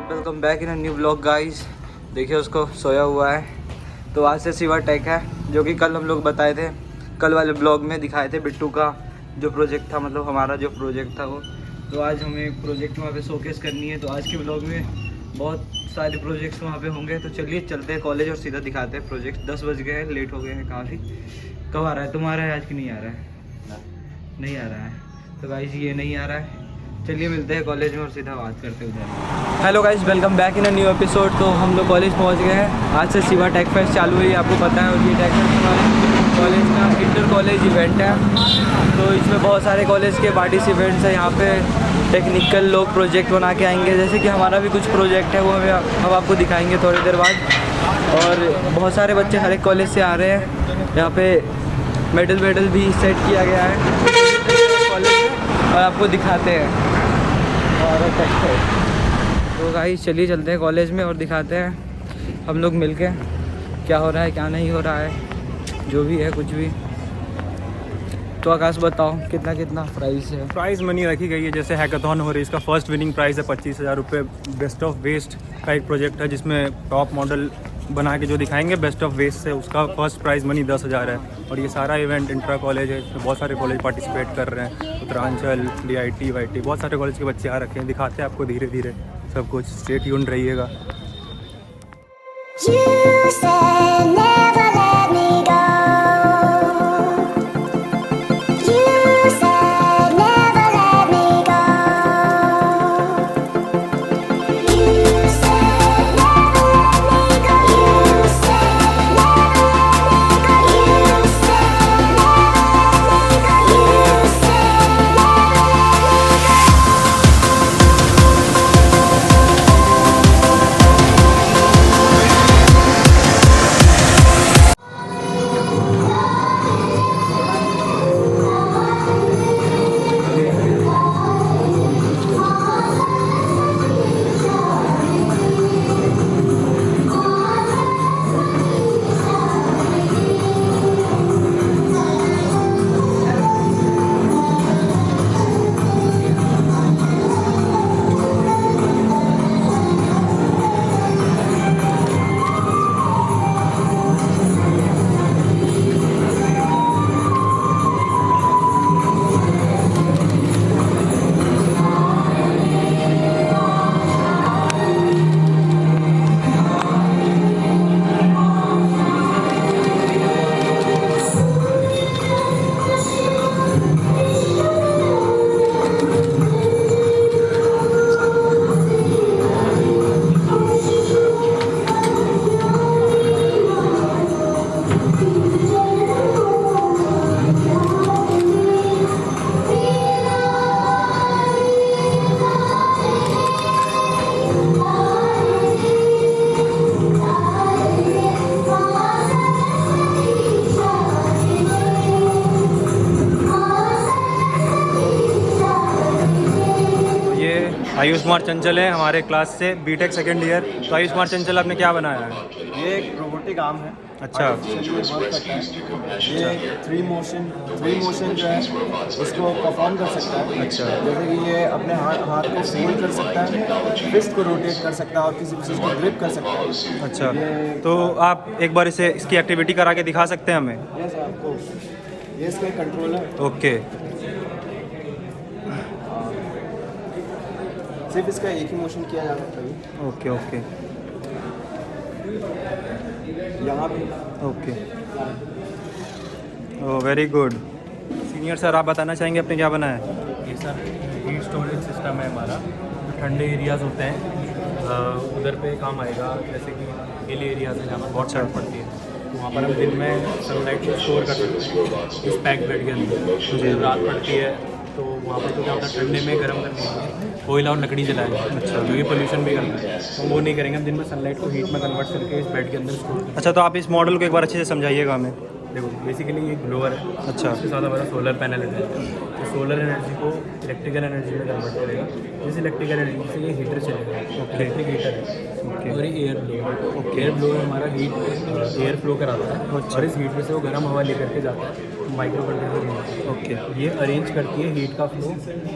Welcome back in a new blog guys. देखिए उसको सोया हुआ है। तो आज से सिवा टेक है, जो कि कल हम लोग बताए थे, कल वाले ब्लॉग में दिखाए थे बिट्टू का जो प्रोजेक्ट था, मतलब हमारा जो प्रोजेक्ट था वो। तो आज हमें प्रोजेक्ट वहाँ पे शोकेस करनी है। तो आज के ब्लॉग में बहुत सारे प्रोजेक्ट्स वहाँ पे होंगे। तो चलिए चलते हैं कॉलेज और सीधा दिखाते हैं प्रोजेक्ट। 10 बज गए हैं, लेट हो गए हैं काफ़ी। कब आ रहा है? तुम्हारा है आज कि नहीं आ रहा है? नहीं आ रहा है। तो गाइस ये नहीं आ रहा है। चलिए मिलते हैं कॉलेज में और सीधा बात करते हैं उधर। Hello guys, welcome back in a new episode. तो हम लोग कॉलेज पहुंच गए हैं। आज से सिवा टेक फेस्ट चालू हुई, आपको पता है। और ये टेक फेस्ट हमारे कॉलेज का इंटर कॉलेज इवेंट है। तो इसमें बहुत सारे कॉलेज के पार्टिसिपेंट्स हैं। यहाँ पे टेक्निकल लोग प्रोजेक्ट बना के आएंगे, जैसे कि हमारा भी कुछ प्रोजेक्ट है, वो हमें हम आपको दिखाएंगे थोड़ी देर बाद। और बहुत सारे बच्चे हर एक कॉलेज से आ रहे हैं। यहाँ पे मेडल भी सेट किया गया है कॉलेज में, और आपको दिखाते हैं। और तो गाइस चलिए चलते हैं कॉलेज में और दिखाते हैं हम लोग मिलके क्या हो रहा है, क्या नहीं हो रहा है, जो भी है कुछ भी। तो आकाश बताओ कितना कितना प्राइस है? प्राइज़ मनी रखी गई है। जैसे हैकाथॉन हो रही है, इसका फर्स्ट विनिंग प्राइस है 25,000 रुपये। बेस्ट ऑफ वेस्ट का एक प्रोजेक्ट है जिसमें टॉप मॉडल बना के जो दिखाएंगे बेस्ट ऑफ वेस्ट से, उसका फर्स्ट प्राइज़ मनी 10,000 है। और ये सारा इवेंट इंट्रा कॉलेज है, इसमें बहुत सारे कॉलेज पार्टिसिपेट कर रहे हैं। उत्तरांचल, DIT, YT, बहुत सारे कॉलेज के बच्चे आ रखे हैं। दिखाते हैं आपको धीरे धीरे सब कुछ। स्टे ट्यून्ड रहिएगा। आयुष कुमार चंचल है हमारे क्लास से, बीटेक सेकेंड ईयर। तो आयुष कुमार चंचल, आपने क्या बनाया है? ये एक रोबोटिक आर्म है। अच्छा। ये थ्री मोशन जो है उसको परफॉर्म कर सकता है। अच्छा। जैसे कि ये अपने हाथ को फोल्ड कर सकता है, फिस्ट को रोटेट कर सकता है और किसी चीज़ को ग्रिप कर सकता है। अच्छा, तो आप एक बार इसकी एक्टिविटी करा के दिखा सकते हैं हमें? ये सर आपको, ये इसका कंट्रोलर। ओके। सिर्फ इसका एक ही मोशन किया जा सकता है। ओके ओके यहाँ पे। Okay, oh very good. Senior sir, आप बताना चाहेंगे आपने क्या बनाया है? ये सर हीट स्टोरेज सिस्टम है हमारा। जो ठंडे एरियाज़ होते हैं उधर पे काम आएगा। जैसे कि हिल एरियाज़ हैं जहाँ पर बहुत ठंड पड़ती है, तो वहाँ पर हम दिन में सनलाइट को स्टोर कर सकते हैं इस पैक बेड के अंदर। जब रात पड़ती है तो वहाँ पर तो क्या होता है, ठंडे में गर्म करने के लिए कोयला और लकड़ी जलाएंगे। अच्छा। जो ये पोल्यूशन भी करता है, तो वो नहीं करेंगे। हम दिन में सनलाइट को हीट में कन्वर्ट करके इस बेड के अंदर स्टोर करेंगे। अच्छा, तो आप इस मॉडल को एक बार अच्छे से समझाइएगा हमें। देखो बेसिकली ये ग्लोअर है। अच्छा। उसके साथ हमारा सोलर पैनल है। तो सोलर एनर्जी को इलेक्ट्रिकल एनर्जी में कन्वर्ट करेगा। इस इलेक्ट्रिकल एनर्जी से ये हीटर चलेगा। इलेक्ट्रिक हीटर है। और ये एयर ब्लोअर। एयर ब्लोअर हमारा हीट एयर फ्लो कराता है। और इस हीटर से वो गर्म हवा लेकर के जाता है माइक्रो कंट्रोलर ओके ये अरेंज करती है हीट का फ्लो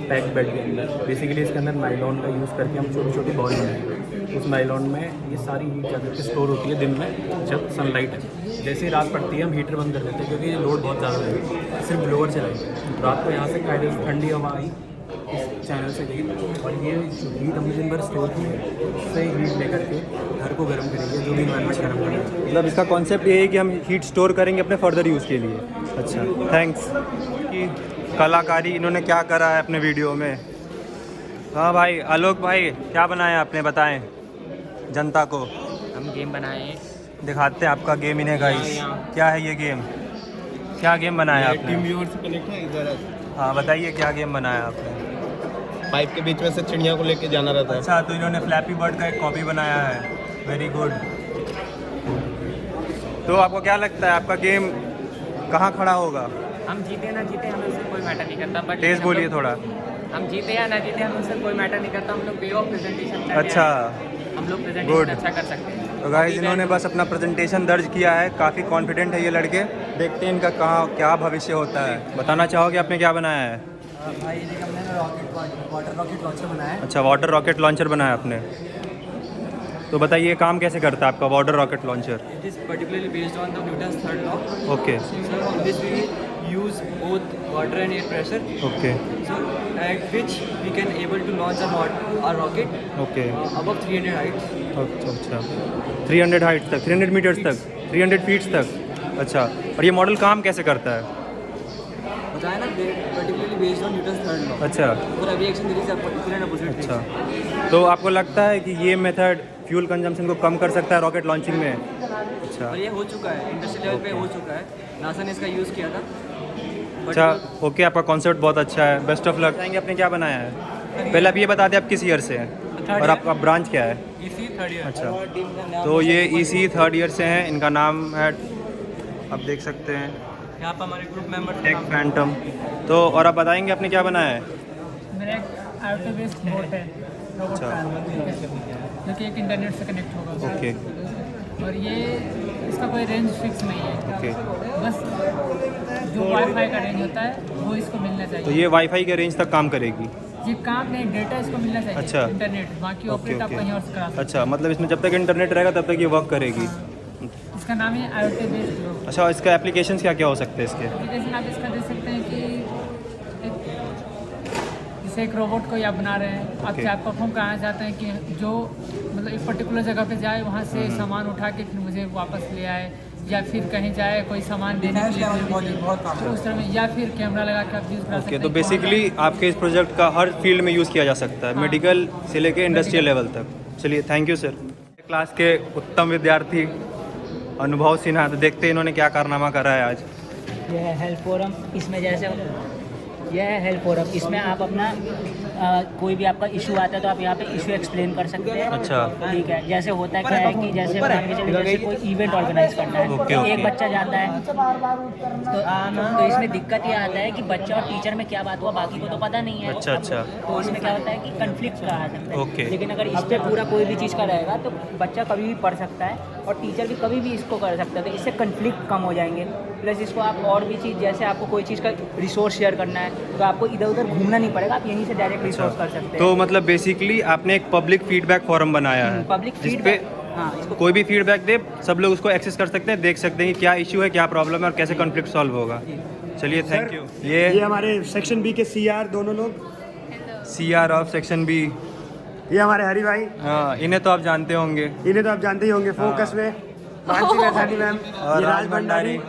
पैक बेड के अंदर। बेसिकली इसके अंदर नायलॉन का यूज़ करके हम छोटी छोटी बॉल बनाएंगे। उस नायलॉन में ये सारी हीट जाकर के स्टोर होती है दिन में जब सनलाइट है। जैसे ही रात पड़ती है हम हीटर बंद कर देते हैं क्योंकि ये लोड बहुत ज़्यादा है, सिर्फ ब्लोअर चलाएंगे। रात को यहाँ से कायदे से ठंडी हवा आई इस चैनल से गई और ये हीट हमने दिन भर स्टोर की है, उससे हीट लेकर के घर को गर्म करेंगे, जो भी इन्वायरमेंट गर्म करेंगे। मतलब इसका कॉन्सेप्ट ये है कि हम हीट स्टोर करेंगे अपने फर्दर यूज़ के लिए। अच्छा थैंक्स। कि कलाकारी इन्होंने क्या करा है अपने वीडियो में। हाँ भाई आलोक भाई क्या बनाया आपने, बताएं जनता को। हम गेम बनाए हैं। दिखाते हैं आपका गेम इन्हें गाइस। क्या है ये गेम, क्या गेम बनाया आपने? टीम व्यूअर से कनेक्ट है इधर। हाँ बताइए क्या गेम बनाया आपने? पाइप के बीच में से चिड़िया को लेके जाना रहता है। अच्छा तो इन्होंने फ्लैपी बर्ड का एक कॉपी बनाया है, वेरी गुड। तो आपको क्या लगता है आपका गेम कहाँ खड़ा होगा? हम जीते ना जीते हमें उससे कोई मैटर नहीं करता, बट तेज बोलिए थोड़ा। हम जीते या ना जीते हमें उससे कोई मैटर नहीं करता। हम लोग वे ऑफ प्रेजेंटेशन अच्छा हम लोग Good. प्रेजेंटेशन अच्छा कर सकते हैं। तो गाइस इन्होंने बस अपना प्रेजेंटेशन दर्ज किया है, काफ़ी कॉन्फिडेंट है ये लड़के। देखते हैं इनका कहाँ क्या भविष्य होता है। बताना चाहोगे आपने क्या बनाया है? भाई देखिए हमने वाटर रॉकेट लॉन्चर बनाया है। अच्छा वाटर रॉकेट लॉन्चर बनाया आपने। तो बताइए काम कैसे करता है आपका water rocket launcher? It is particularly based on the Newton's third law. Okay So in this we use both water and air pressure. Okay So at which we can able to launch a rocket okay above 300 heights. अच्छा अच्छा 300 height तक, 300 metres तक, 300 feats तक। अच्छा और ये model काम कैसे करता है? बताया ना particularly based on Newton's third law. अच्छा For every action there is a particular and opposite अच्छा reaction. तो आपको लगता है कि ये मेथड फ्यूल कंजम्पशन को कम कर सकता है रॉकेट लॉन्चिंग में? अच्छा और ये हो चुका है, इंडस्ट्रियल लेवल पे हो चुका है। नासा ने इसका यूज़ किया था। अच्छा ओके आपका कॉन्सेप्ट बहुत अच्छा है, बेस्ट ऑफ लक। बताएंगे आपने क्या बनाया है? पहले आप ये बता दें आप किस ईयर से हैं और आपका ब्रांच क्या है? इसी थर्ड ईयर। अच्छा तो ये इसी थर्ड ईयर से हैं, इनका नाम है आप देख सकते हैं यहाँ पर हमारे ग्रुप मेंबर टेक फैंटम। तो और आप बताएंगे आपने क्या बनाया है? मेरा एक आईओटी बेस्ड बोट है, रोबोट अच्छा। का, जो कि एक इंटरनेट से कनेक्ट होगा। ओके और ये इसका कोई रेंज फिक्स नहीं है। ओके बस जो वाईफाई का रेंज होता है वो इसको मिलना तो चाहिए। ये वाईफाई के रेंज तक काम करेगी? ये काम नहीं, डेटा इसको मिलना चाहिए। अच्छा। इंटरनेट बाकी ओके ऑपरेट आप कहीं और से करा सकते अच्छा मतलब इसमें जब तक इंटरनेट रहेगा तब तक ये वर्क करेगी। हैं। इसका नाम है आईओटी बेस्ड रोबोट। अच्छा इसका एप्लीकेशन क्या क्या हो सकते हैं इसके? एप्लीकेशन आप इसका दे सकते हैं कि जैसे एक रोबोट को आप बना रहे हैं, आप Okay. क्या परफॉर्म कराना चाहते हैं कि जो मतलब एक पर्टिकुलर जगह पे जाए, वहाँ से सामान उठा के फिर मुझे वापस ले आए, या फिर कहीं जाए कोई सामान देने के लिए तो उस तरह में, या फिर कैमरा लगा के आप यूज़ करा सकते ओके हैं। तो बेसिकली आपके इस प्रोजेक्ट का हर फील्ड में यूज़ किया जा सकता है, मेडिकल से लेके इंडस्ट्रियल लेवल तक। चलिए थैंक यू सर। क्लास के उत्तम विद्यार्थी अनुभव सिन्हा, तो देखते हैं इन्होंने क्या कारनामा करा है आज। यह है हेल्प फोरम। इसमें जैसे यह है हेल्प फोरम, इसमें आप अपना कोई भी आपका इशू आता है तो आप यहाँ पे इशू एक्सप्लेन कर सकते हैं। अच्छा। ठीक है, जैसे होता है क्या है कि जैसे मान के चलिए जैसे कोई इवेंट ऑर्गेनाइज करना है, ओके, ओके। एक बच्चा जाता है तो इसमें दिक्कत ये आता है कि बच्चा और टीचर में क्या बात हुआ बाकी को तो पता नहीं है। अच्छा अच्छा तो इसमें क्या होता है कि कन्फ्लिक्ट कहा जाता है। ओके। लेकिन अगर इस पर पूरा कोई भी चीज़ का रहेगा तो बच्चा कभी भी पढ़ सकता है और टीचर भी कभी भी इसको कर सकता है, तो इससे कन्फ्लिक्ट कम हो जाएंगे। प्लस इसको आप और भी चीज़, जैसे आपको कोई चीज़ का रिसोर्स शेयर करना है तो आपको इधर उधर घूमना नहीं पड़ेगा, आप यहीं से डायरेक्ट रिसोर्स कर सकते हैं। तो मतलब बेसिकली आपने एक पब्लिक फीडबैक फॉरम बनाया है पब्लिक जिस पे फीडबैक, हाँ, इसको कोई भी फीडबैक दे, सब लोग उसको एक्सेस कर सकते हैं, देख सकते हैं कि क्या इशू है, क्या प्रॉब्लम है और कैसे कॉन्फ्लिक्ट सॉल्व होगा। चलिए थैंक यू। ये हमारे सेक्शन बी के सीआर दोनों लोग, सीआर ऑफ सेक्शन बी। ये हमारे हरी भाई, हाँ इन्हें तो आप जानते होंगे। इन्हें तो आप जानते ही होंगे, फोकस में मानसी नैथानी मैम, और ये राज भंडारी।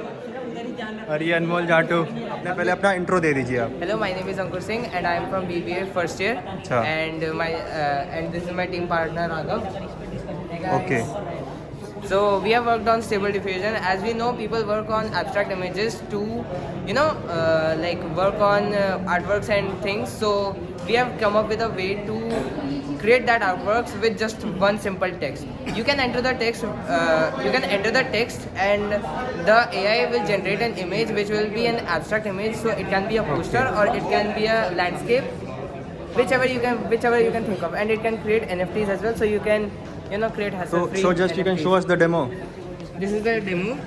और ये अनमोल जाटू। अपने पहले अपना इंट्रो दे दीजिए आप। Hello, my name is Ankur Singh and I am from BBA first year. Achha. And this is my team partner Raghav. Okay So we have worked on stable diffusion. As we know, people work on abstract images to, like work on artworks and things. So we have come up with a way to create that artworks with just one simple text. You can enter the text. And the AI will generate an image which will be an abstract image. So it can be a poster or it can be a landscape, whichever you can think of, and it can create NFTs as well. So you can create hassle-free So just you can show us the demo. This is the demo.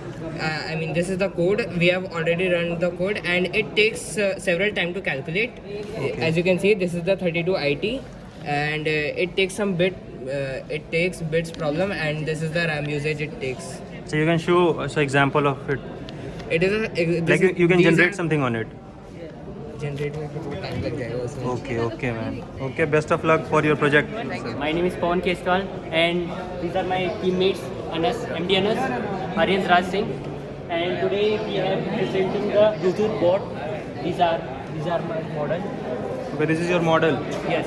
I mean, this is the code. We have already run the code, and it takes several time to calculate. As you can see, this is the 32 IT, and it takes some bit. It takes bits problem, and this is the RAM usage it takes. So you can show us an example of it. It is a, Like you can generate something on it. Generate में बहुत time लग जाएगा उसमें. Okay, man. Okay, best of luck for your project. My name is Pawan Kestwal, and these are my teammates Anas, MD Anas, Aryan Raj Singh, and today we are presenting the Bluetooth board. These are my model. Okay, this is your model. Yes,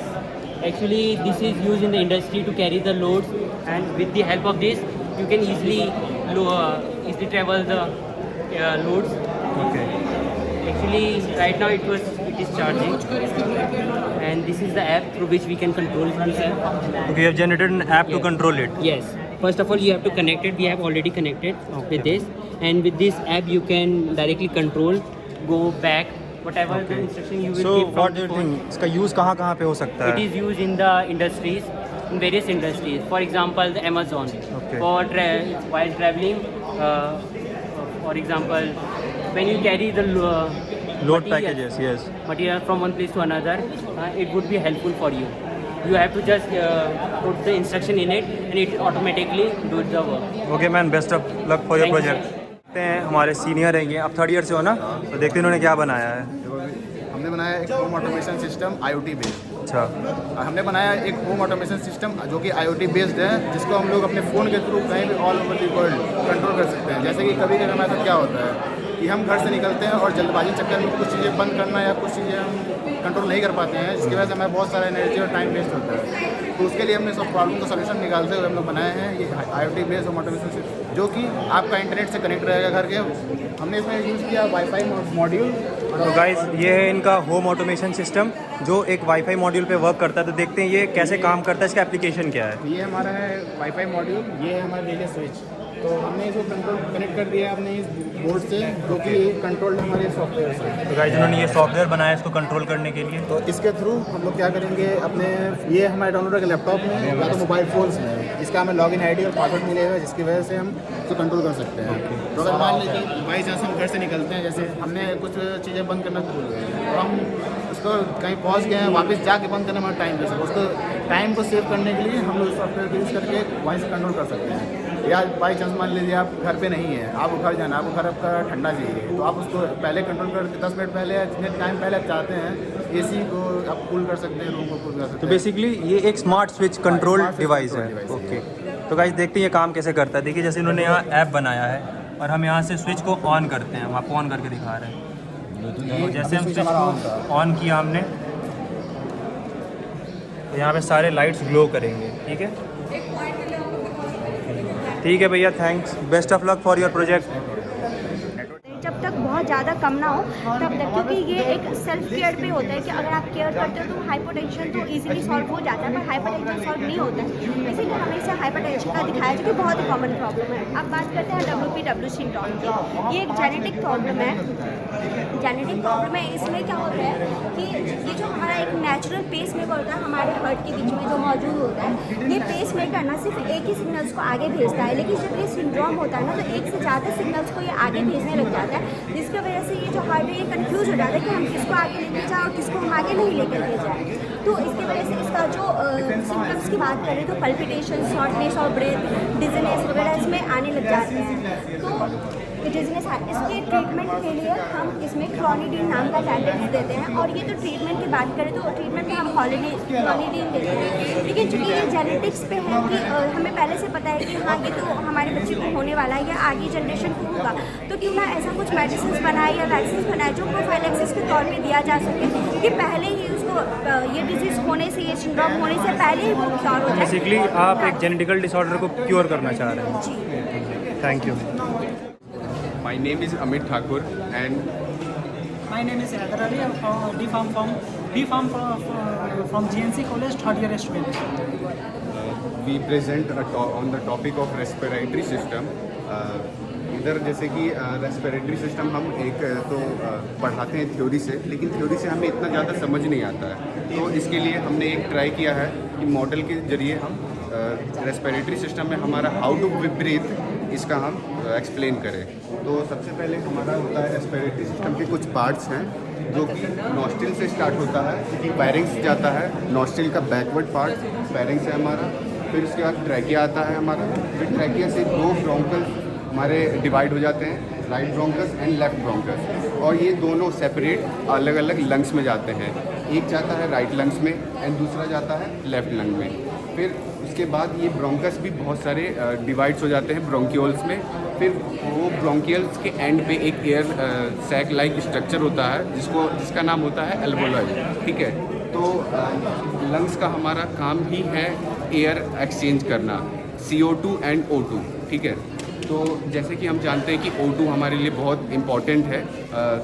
actually this is used in the industry to carry the loads, and with the help of this, you can easily travel the loads. Okay. Actually, right now it is charging, and this is the app through which we can control this app. Okay, you have generated an app to control it. Yes. First of all, you have to connect it. We have already connected with this, and with this app you can directly control, go back, whatever the instruction you will So give from what do you the phone. think? इसका use कहाँ पे हो सकता It है? is used in the industries, in various industries. For example, the Amazon. Okay. For while traveling, for example, when you carry the Load packages, yes. material from one place to another, it would be helpful for you. You have to just put the instruction in it, and it automatically do the work. Okay man, best of luck for your Thank you, project. देखते हैं हमारे senior हैं ये, आप third year से हो ना, तो देखते हैं इन्होंने क्या बनाया है. हमने बनाया एक home automation system IoT based. अच्छा. हमने बनाया एक होम ऑटोमेशन सिस्टम जो कि IoT बेस्ड है, जिसको हम लोग अपने फ़ोन के थ्रू कहीं भी all over the world control कर सकते हैं. जैसे कि कभी कभी हमारे साथ क्या होता है कि हम घर से निकलते हैं और जल्दबाजी के चक्कर में कुछ चीज़ें बंद करना या कुछ चीज़ें हम कंट्रोल नहीं कर पाते हैं, जिसकी वजह से हमें बहुत सारा एनर्जी और टाइम वेस्ट होता है. तो उसके लिए हमने सब प्रॉब्लम का सोल्यूशन निकालते हुए हम लोग बनाए हैं ये IoT based home automation system, जो कि आपका इंटरनेट से कनेक्ट रहेगा घर के. हमने इसमें यूज़ किया वाईफाई मॉड्यूल. तो गाइस ये है इनका होम ऑटोमेशन सिस्टम जो एक वाईफाई मॉड्यूल पे वर्क करता है. तो देखते हैं ये कैसे काम करता है, इसका एप्लीकेशन क्या है. ये हमारा है वाईफाई मॉड्यूल, ये है हमारा रिले स्विच. तो हमने इसको कंट्रोल कनेक्ट कर दिया अपने इस बोर्ड से, जो कि कंट्रोल्ड हमारे सॉफ्टवेयर से. तो गाइस इन्होंने ये सॉफ्टवेयर बनाया इसको कंट्रोल करने के लिए. तो इसके थ्रू हम लोग क्या करेंगे, अपने ये हमारे डाउनलोड है लैपटॉप में या तो मोबाइल फ़ोन्स में, इसका हमें लॉगिन ID और पासवर्ड मिलेगा, जिसकी वजह से हम इसको कंट्रोल कर सकते हैं. तो अगर मान लीजिए बाई चांस हम घर से निकलते हैं, जैसे हमने कुछ चीज़ें बंद करना भूल गए और हम उसको कहीं पहुंच गए हैं, वापस जाके बंद करने में टाइम लगेगा. उसको टाइम को सेव करने के लिए हम लोग सॉफ्टवेयर यूज़ करके वहीं से कंट्रोल कर सकते हैं. या बाई चांस मान लीजिए आप घर पे नहीं है, आप घर जाना, आपको घर आपका ठंडा चाहिए, तो आप उसको पहले कंट्रोल करके 10 मिनट पहले या जितने टाइम पहले आप चाहते हैं AC को आप कूल कर सकते हैं, रूम को कूल कर सकते हैं. तो बेसिकली ये एक स्मार्ट स्विच कंट्रोल डिवाइस है. ओके. तो गाइस देखते हैं ये काम कैसे करता है. देखिए जैसे इन्होंने यहाँ ऐप बनाया है और हम यहाँ से स्विच को ऑन करते हैं, हम आपको ऑन करके दिखा रहे हैं. तो जैसे हम स्विच को ऑन किया हमने, तो यहाँ पे सारे लाइट्स ग्लो करेंगे. ठीक है, ठीक है भैया, thanks, best of luck for your project. जब तक बहुत ज़्यादा कम ना हो तब तक, क्योंकि ये एक सेल्फ केयर पे होता है कि अगर आप केयर करते हो तो हाइपरटेंशन तो इजीली सॉल्व हो जाता है, पर हाइपरटेंशन सॉल्व नहीं होता है. इसीलिए हमें इसे हाइपरटेंशन का दिखाया जो कि बहुत ही कॉमन प्रॉब्लम है. अब बात करते हैं WPW सिंड्रोम की. ये एक जेनेटिक प्रॉब्लम है. जेनेटिक प्रॉब्लम है, इसमें क्या होता है कि ये जो हमारा एक नेचुरल पेस मेकर होता है हमारे हार्ट के बीच में जो मौजूद होता है, ये पेस मेकर ना सिर्फ एक ही सिग्नल्स को आगे भेजता है, लेकिन जब ये सिंड्रोम होता है ना तो एक से ज़्यादा सिग्नल्स को ये आगे भेजने लग जाता है, जिसकी वजह से ये जो हार्ट है ये कंफ्यूज हो जाता है कि हम किसको आगे लेके जाएँ और किसको हम आगे नहीं लेकर के जाएँ. तो इसकी वजह से इसका जो सिम्टम्स की बात करें तो पल्पिटेशन, शॉर्टनेस और ब्रेथ, डिजीनेस वगैरह इसमें आने लग जाते हैं. तो डिजीनेस इसके ट्रीटमेंट के लिए हम इसमें क्लोनिडीन नाम का टैबलेट्स देते हैं. और ये तो ट्रीटमेंट की बात करें तो ट्रीटमेंट में हम क्लोनिडीन देते हैं. लेकिन चूँकि ये जेनेटिक्स पे है कि हमें पहले से पता है कि हाँ ये तो हमारे बच्चे को होने वाला है या आगे जनरेशन को होगा, तो क्यों ना ऐसा कुछ मेडिसिन बनाए या वैक्सीन बनाए जो प्रोफाइलैक्सिस के तौर पर दिया जा सके, कि पहले ही उसको ये डिजीज़ होने से, ये सिंड्रोम होने से पहले ही वो क्योर हो जाए. बेसिकली आप एक जेनेटिकल डिसऑर्डर को क्योर करना चाह रहे हैं. जी, thank you. My name is Amit Thakur and my name is Hyder Ali. I'm from GNC College, third year student. We present on the topic of respiratory system. इधर जैसे कि respiratory system हम एक तो पढ़ाते हैं थ्योरी से, लेकिन थ्योरी से हमें इतना ज़्यादा समझ नहीं आता है. तो इसके लिए हमने एक ट्राई किया है कि मॉडल के जरिए हम रेस्पिरेटरी सिस्टम में हमारा हाउ टू ब्रीथ इसका हम एक्सप्लेन करें। तो सबसे पहले हमारा होता है रेस्पिरेटरी सिस्टम के कुछ पार्ट्स हैं जो कि नॉस्ट्रिल से स्टार्ट होता है, पैरिंग्स जाता है, नॉस्ट्रिल का बैकवर्ड पार्ट पैरिंग्स है हमारा, फिर उसके बाद ट्रैकिया आता है हमारा, फिर ट्रैकिया से 2 ब्रोंकल्स हमारे डिवाइड हो जाते हैं, right bronchus and left bronchus, और ये दोनों सेपरेट अलग अलग लंग्स में जाते हैं। एक जाता है राइट लंग्स में एंड दूसरा जाता है लेफ्ट लंग में। फिर उसके बाद ये ब्रोंकस भी बहुत सारे डिवाइड्स हो जाते हैं ब्रोंकियोल्स में। फिर वो ब्रोंकियल्स के एंड पे एक एयर सैक लाइक स्ट्रक्चर होता है जिसका नाम होता है एल्वोलाई, ठीक है। तो लंग्स का हमारा काम ही है एयर एक्सचेंज करना, CO2 एंड O2, ठीक है। तो जैसे कि हम जानते हैं कि O2 हमारे लिए बहुत इम्पॉर्टेंट है,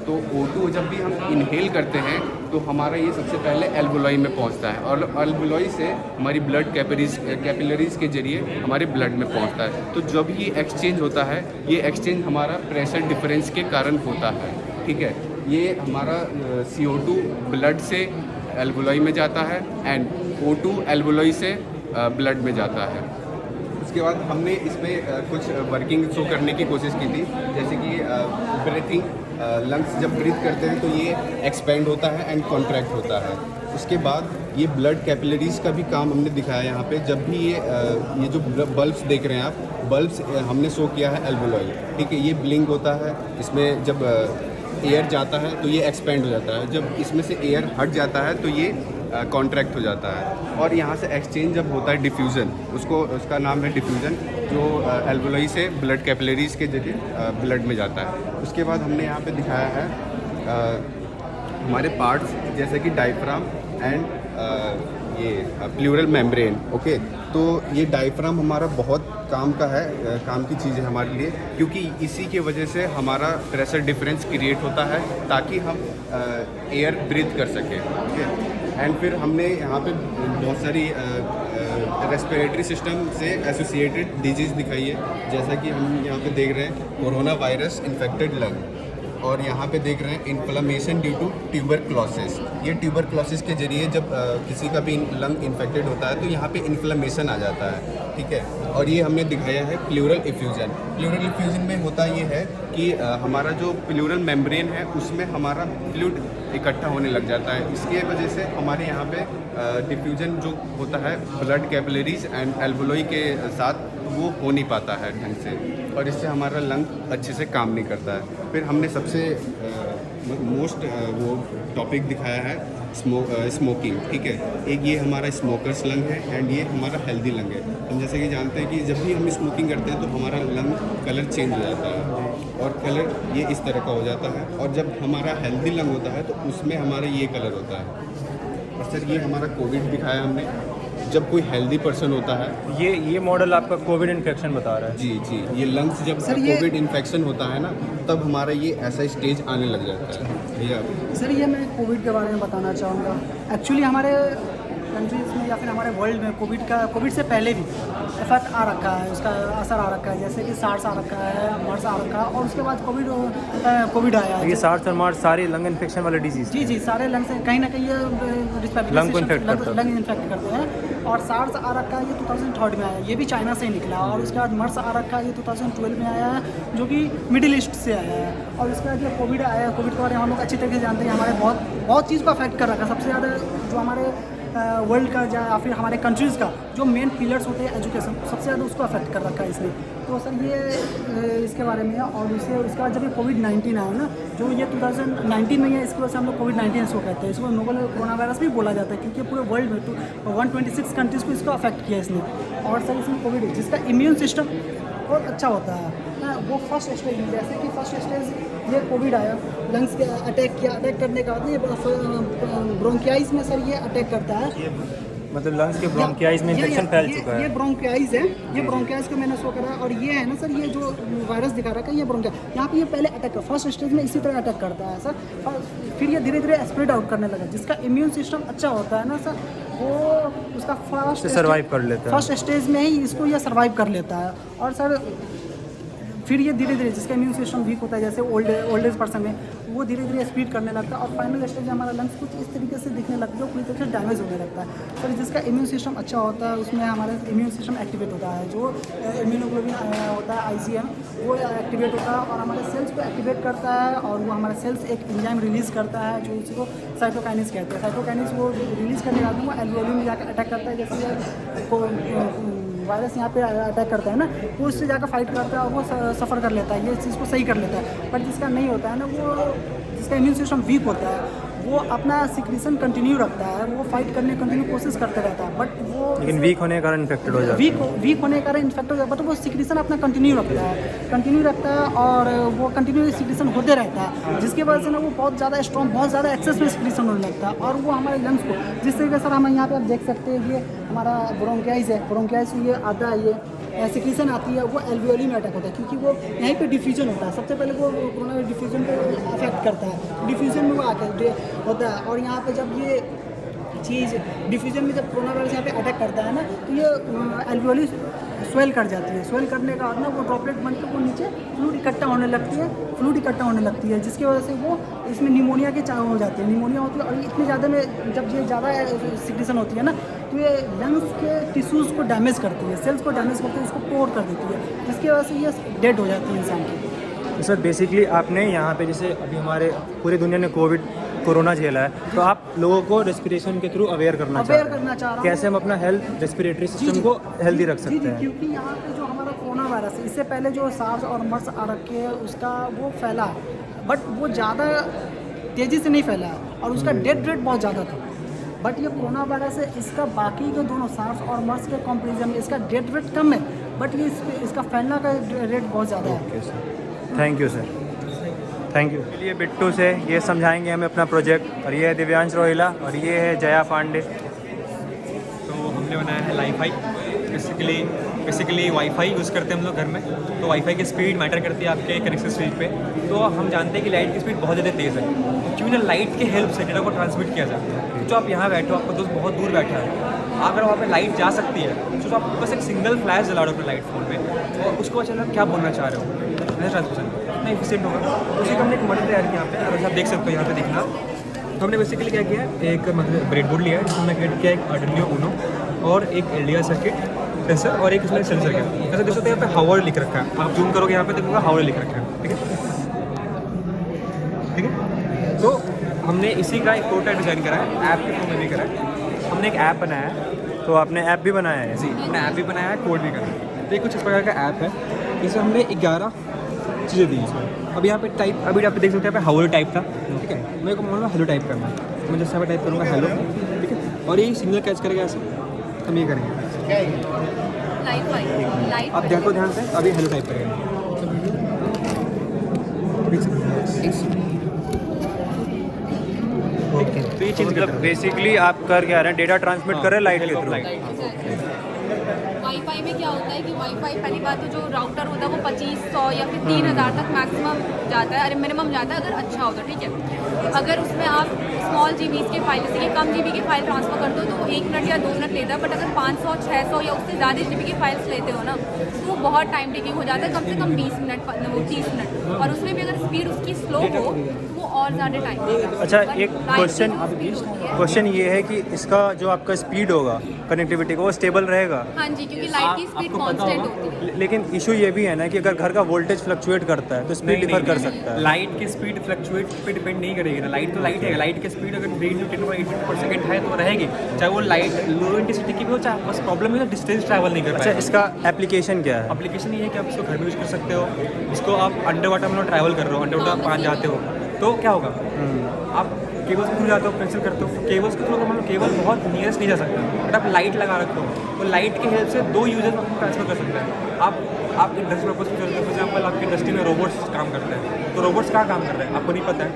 तो O2 जब भी हम इनहेल करते हैं तो हमारा ये सबसे पहले एल्वोलाई में पहुंचता है और एल्वोलाई से हमारी ब्लड कैपिलरीज के जरिए हमारे ब्लड में पहुंचता है। तो जब ये एक्सचेंज होता है, ये एक्सचेंज हमारा प्रेशर डिफरेंस के कारण होता है, ठीक है। ये हमारा CO2 ब्लड से एल्वोलाई में जाता है एंड O2 एल्वोलाई से ब्लड में जाता है। उसके बाद हमने इसमें कुछ वर्किंग शो करने की कोशिश की थी, जैसे कि ब्रीथिंग, लंग्स जब ब्रीथ करते हैं तो ये एक्सपेंड होता है एंड कॉन्ट्रैक्ट होता है। उसके बाद ये ब्लड कैपिलरीज का भी काम हमने दिखाया यहाँ पे। जब भी ये जो बल्ब्स देख रहे हैं आप, बल्ब्स हमने शो किया है एल्वोलाई, ठीक है। ये ब्लिंक होता है, इसमें जब एयर जाता है तो ये एक्सपेंड हो जाता है, जब इसमें से एयर हट जाता है तो ये कॉन्ट्रैक्ट हो जाता है। और यहाँ से एक्सचेंज जब होता है डिफ्यूज़न, उसका नाम है डिफ्यूज़न, जो एल्वोलाई से ब्लड कैपिलरीज के जरिए ब्लड में जाता है। उसके बाद हमने यहाँ पे दिखाया है हमारे पार्ट्स जैसे कि डायफ्राम एंड ये प्लूरल मेम्ब्रेन, ओके। तो ये डायफ्राम हमारा बहुत काम का है, काम की चीज़ है हमारे लिए, क्योंकि इसी की वजह से हमारा प्रेशर डिफरेंस क्रिएट होता है ताकि हम एयर ब्रीथ कर सकें, ठीक है। एंड फिर हमने यहाँ पे बहुत सारी रेस्पिरेटरी सिस्टम से एसोसिएटेड डिजीज़ दिखाई है, जैसा कि हम यहाँ पे देख रहे हैं कोरोना वायरस इन्फेक्टेड लंग, और यहाँ पे देख रहे हैं इन्फ्लेमेशन ड्यू टू ट्यूबरक्लोसिस। ये ट्यूबरक्लोसिस के जरिए जब किसी का भी लंग इन्फेक्टेड होता है तो यहाँ पे इन्फ्लेमेशन आ जाता है, ठीक है। और ये हमने दिखाया है प्लूरल इफ्यूजन। प्लूरल इफ्यूजन में होता ये है कि हमारा जो प्लूरल मेम्ब्रेन है उसमें हमारा फ्लूइड इकट्ठा होने लग जाता है, इसके वजह से हमारे यहाँ पे डिफ्यूजन जो होता है ब्लड कैपिलरीज एंड एल्वोलाई के साथ वो हो नहीं पाता है ढंग से, और इससे हमारा लंग अच्छे से काम नहीं करता है। फिर हमने सबसे मोस्ट वो टॉपिक दिखाया है स्मोकिंग, ठीक है। एक ये हमारा स्मोकर्स लंग है एंड ये हमारा हेल्दी लंग है। हम जैसे कि जानते हैं कि जब भी हम स्मोकिंग करते हैं तो हमारा लंग कलर चेंज हो जाता है और कलर ये इस तरह का हो जाता है, और जब हमारा हेल्दी लंग होता है तो उसमें हमारा ये कलर होता है। और सर ये हमारा कोविड दिखाया हमने, जब कोई हेल्दी पर्सन होता है, ये मॉडल आपका कोविड इन्फेक्शन बता रहा है। जी जी, ये लंग्स जब कोविड इन्फेक्शन होता है ना तब हमारा ये ऐसा स्टेज आने लग जाता है। भैया सर ये मैं कोविड के बारे में बताना चाहूँगा। एक्चुअली हमारे कंट्रीज़ में या फिर हमारे वर्ल्ड में कोविड से पहले भी इफेक्ट आ रखा है, उसका असर आ रखा है, जैसे कि सार्स आ रखा है, मर्स आ रखा है, और उसके बाद कोविड आया है। ये सार्स और मार्स सारे लंग इन्फेक्शन वाले डिजीज। जी जी, सारे लंग से कहीं ना कहीं ये लंग को इन्फेक्ट करते हैं। और सार्स आ रखा है, ये 2003 में आया, ये भी चाइना से ही निकला। और उसके बाद मर्स आ रखा है, ये 2012 में आया है, जो कि मिडिल ईस्ट से आया है। और उसके बाद ये कोविड आया, कोविड के बारे में हम लोग अच्छी तरीके से जानते हैं, हमारे बहुत चीज़ को अफेक्ट कर रखा है। सबसे ज़्यादा जो हमारे वर्ल्ड का या फिर हमारे कंट्रीज़ का जो मेन पिलर्स होते हैं एजुकेशन, सबसे ज़्यादा उसको अफेक्ट कर रखा है इसने। तो सर ये इसके बारे में है। और उसके बाद जब ये कोविड-19 आया ना, जो ये 2019 में है, इसकी वजह से हम लोग कोविड-19 इसको कहते हैं। इसको नोवेल कोरोना वायरस भी बोला जाता है, क्योंकि पूरे वर्ल्ड में तो 126 कंट्रीज़ को इसको अफेक्ट किया इसने। और सर इसमें कोविड जिसका इम्यून सिस्टम बहुत अच्छा होता है, वो फर्स्ट स्टेज में, जैसे कि फर्स्ट स्टेज ये कोविड आया, लंग्स के अटैक किया, अटैक करने के बाद ये ब्रोंकियाइज में सर ये अटैक करता है, मतलब लंग्स के ब्रोंकियाइज में इन्फेक्शन फैल चुका है। ये ब्रोंकियाइज है, ये ब्रोंकियाइज को मैंने शो करा है। और ये है ना सर, ये जो वायरस दिखा रखा है, ये ब्रोंकियाइज, यहाँ पे ये पहले अटैक फर्स्ट स्टेज में इसी तरह अटैक करता है सर। फिर ये धीरे धीरे स्प्रेड आउट करने लगा। जिसका इम्यून सिस्टम अच्छा होता है ना सर, वो उसका फर्स्ट सर्वाइव कर लेता है, फर्स्ट स्टेज में ही इसको ये सर्वाइव कर लेता है। और सर फिर ये धीरे धीरे जिसका इम्यून सिस्टम वीक होता है, जैसे ओल्ड एज पर्सन में, वो धीरे धीरे स्पीड करने लगता है और फाइनल स्टेज हमारा लंग्स कुछ इस तरीके से दिखने लगता है जो पूरी तरह से डैमेज होने लगता है। सर जिसका इम्यून सिस्टम अच्छा होता है उसमें हमारा इम्यून सिस्टम एक्टिवेट होता है, जो इम्यूनोग्लोबिन होता है IgM वो एक्टिवेट होता है और हमारे सेल्स को एक्टिवेट करता है और वो हमारे सेल्स एक एंजाइम रिलीज़ करता है जो उसी को साइटोकाइनेस कहते हैं। साइटोकाइनेस वो रिलीज़ करने के बाद वो एल्वेओलिन में जाकर अटैक करता है, जैसे वायरस यहाँ पे अटैक करता है ना, वो उससे जाकर फाइट करता है और वो सफ़र कर लेता है, ये चीज़ को सही कर लेता है। पर जिसका नहीं होता है ना, वो जिसका इम्यून सिस्टम वीक होता है वो अपना सिक्रीशन कंटिन्यू रखता है, वो फाइट करने की कंटिन्यू कोशिश करते रहता है, बट वो लेकिन वीक होने के कारण इन्फेक्टेड हो जाता है। वीक होने के कारण इन्फेक्ट हो जाता है, बट वो सिक्रीशन अपना कंटिन्यू रखता है और वो कंटिन्यू सिक्रीशन होते रहता है, जिसकी वजह से ना वो बहुत ज़्यादा स्ट्रॉन्ग, बहुत ज़्यादा एक्सेस में सिक्रीशन होने लगता है और वो हमारे लंग्स को, जिस तरीके से हम यहाँ पे आप देख सकते हैं, ये हमारा ब्रोंकाइटिस है, ब्रोंकाइटिस ये आता है, ये सिक्रीशन आती है, वो एल्वेओली में अटैक होता है क्योंकि वो यहीं पे डिफ्यूजन होता है। सबसे पहले वो कोरोना डिफ्यूजन को अफेक्ट करता है, डिफ्यूजन में वो आकर होता है और यहाँ पे जब ये चीज़ डिफ्यूजन में जब कोरोना वायरस यहाँ पे अटैक करता है ना, तो ये एल्वेओली स्वेल कर जाती है। स्वेल करने का बाद ना वो ड्रॉपलेट बनकर वो नीचे फ्लूइड इकट्ठा होने लगती है, जिसकी वजह से वो इसमें निमोनिया के चाव हो जाते हैं, निमोनिया होती है और इतनी ज़्यादा में जब ये ज़्यादा सिक्रीशन होती है ना, तो ये लंग्स के टिश्यूज़ को डैमेज करती है, सेल्स को डैमेज करती है, उसको टोर कर देती है, जिसकी वजह से ये डेड हो जाती है इंसान की। तो सर बेसिकली आपने यहाँ पे जैसे अभी हमारे पूरी दुनिया ने कोरोना झेला है, तो आप लोगों को रेस्पिरेशन के थ्रू अवेयर करना चाह रहे हैं, कैसे हम अपना रेस्पिरेटरी सिस्टम को हेल्दी रख सकते हैं? क्योंकि यहाँ पे जो हमारा कोरोना वायरस है, इससे पहले जो सार्स और मर्स आ रखे हैं उसका वो फैला, बट वो ज़्यादा तेज़ी से नहीं फैला और उसका डेथ रेट बहुत ज़्यादा था। बट ये कोरोना वायरस है, इसका बाकी के दोनों सार्स और मर्स के कंपेरिजन में इसका डेथ रेट कम है, बट ये इसका फैलना का रेट बहुत ज़्यादा है। Thank you sir, thank you. चलिए बिट्टू से ये समझाएंगे हमें अपना प्रोजेक्ट, और ये है दिव्यांश रोहिला और ये है जया पांडे। तो हमने बनाया है लाईफाई। बेसिकली वाईफाई यूज़ करते हैं हम लोग घर में, तो वाईफाई की स्पीड मैटर करती है आपके कनेक्शन स्पीड पे। तो हम जानते हैं कि लाइट की स्पीड बहुत ज़्यादा तेज़ है, क्यों ना लाइट के हेल्प से डेटा को ट्रांसमिट किया जाए। तो जो आप यहाँ बैठे हो, आपका दोस्त बहुत दूर बैठा है, अगर वहाँ पे लाइट जा सकती है तो आप बस एक सिंगल फ्लैश जला रहे हो अपने लाइट फोन पे और उसको अचानक क्या बोलना चाह रहे हो, ऐसा ट्रांसमिशन इतना एफिशिएंट होगा। उसी का हमने एक मॉडल तैयार किया यहाँ पे, अगर आप देख सकते हो यहाँ पे देखना। तो हमने बेसिकली क्या किया है, एक मतलब ब्रेडबोर्ड लिया है, जिसमें क्रिएट किया एक आर्डिनो यूनो और एक LDR सर्किट सेंसर और एक इसमें सेंसर किया। जैसे देख सकते हैं यहाँ पे हावर लिख रखा है, आप जूम करोगे यहाँ पे देखोगे हावर लिख रखा है, ठीक है। तो हमने इसी का एक प्रोटोटाइप डिज़ाइन करा है, ऐप के फॉर्म में भी करा है। हमने एक ऐप बनाया है। तो आपने ऐप भी बनाया है? जी, हमने ऐप भी बनाया है, कोड भी करा है। तो ये कुछ इस प्रकार का ऐप है, इसमें हमने 11 चीज़ें दी इसमें। अब यहाँ पे टाइप, अभी आप देख सकते हैं यहाँ पे हावर टाइप था, ठीक है। मेरे को बोलूँगा हेलो टाइप करना है, मैं जैसे यहाँ पे टाइप करूँगा हेलो, ठीक है, और ये सिग्नल कैच करेगा ऐसे, हम ये करेंगे। आप देखो ध्यान से, अभी हेलो टाइप करेंगे। ओके, तो ये चीज़ मतलब बेसिकली आप कर क्या रहे हैं, डेटा ट्रांसमिट कर रहे हैं लाइट के थ्रू। वाईफाई में क्या होता है कि वाईफाई पहली बात तो जो राउटर होता है वो 2500 या फिर 3000 तक मैक्सिमम जाता है, अरे मिनिमम जाता है अगर अच्छा होता है, ठीक है। अगर उसमें आप स्मॉल जीबीज़ के फाइल, जैसे कि कम जीबी की फाइल ट्रांसफर करते हो तो वो 1 मिनट या 2 मिनट लेता है, बट अगर 500, 600 या उससे ज़्यादा जीबी की फाइल्स लेते हो ना, तो वो बहुत टाइम टेकिंग हो जाता है, कम से कम 20 मिनट, 30 मिनट, और उसमें भी अगर स्पीड उसकी स्लो हो तो वो और ज़्यादा टाइम लेगा। अच्छा, एक क्वेश्चन ये है कि इसका जो आपका स्पीड होगा कनेक्टिविटी का, वो स्टेबल रहेगा? हाँ जी, क्योंकि लाइट की स्पीड कांस्टेंट होती है। लेकिन इशू ये भी है ना कि अगर घर का वोल्टेज फ्लक्चुएट करता है तो स्पीड डिफर कर सकता है। लाइट की स्पीड फ्लक्चुएट पे डिपेंड नहीं करेगी ना, लाइट तो लाइट है, लाइट की स्पीड अगर 310 है तो रहेगी, चाहे वो लाइट लो इंटेंसिटी की भी हो, चाहे बस प्रॉब्लम है डिस्टेंस ट्रैवल नहीं कर पाएगा। अच्छा, इसका एप्लीकेशन क्या है? एप्लीकेशन ये है कि आप इसको घर में यूज़ कर सकते हो, इसको आप अंडर वाटर में ट्रैवल कर रहे हो, अंडर वाटर पानी जाते हो तो क्या होगा, आप केबल्स के थ्रू जाते हो, कैंसिल करते हो, केबल्स के थ्रू अगर मतलब केबल बहुत नियरेस्ट नहीं जा सकता, बट आप लाइट लगा रखते हो तो लाइट की हेल्प से 2 यूजर को ट्रांसफर कर सकते हैं। आप इंडस्ट्री पर्पज में चलते हो, फॉर एग्जाम्पल आपकी इंडस्ट्री में रोबोट्स काम करते हैं, तो रोबोट्स कहाँ काम कर रहे हैं आपको नहीं पता है,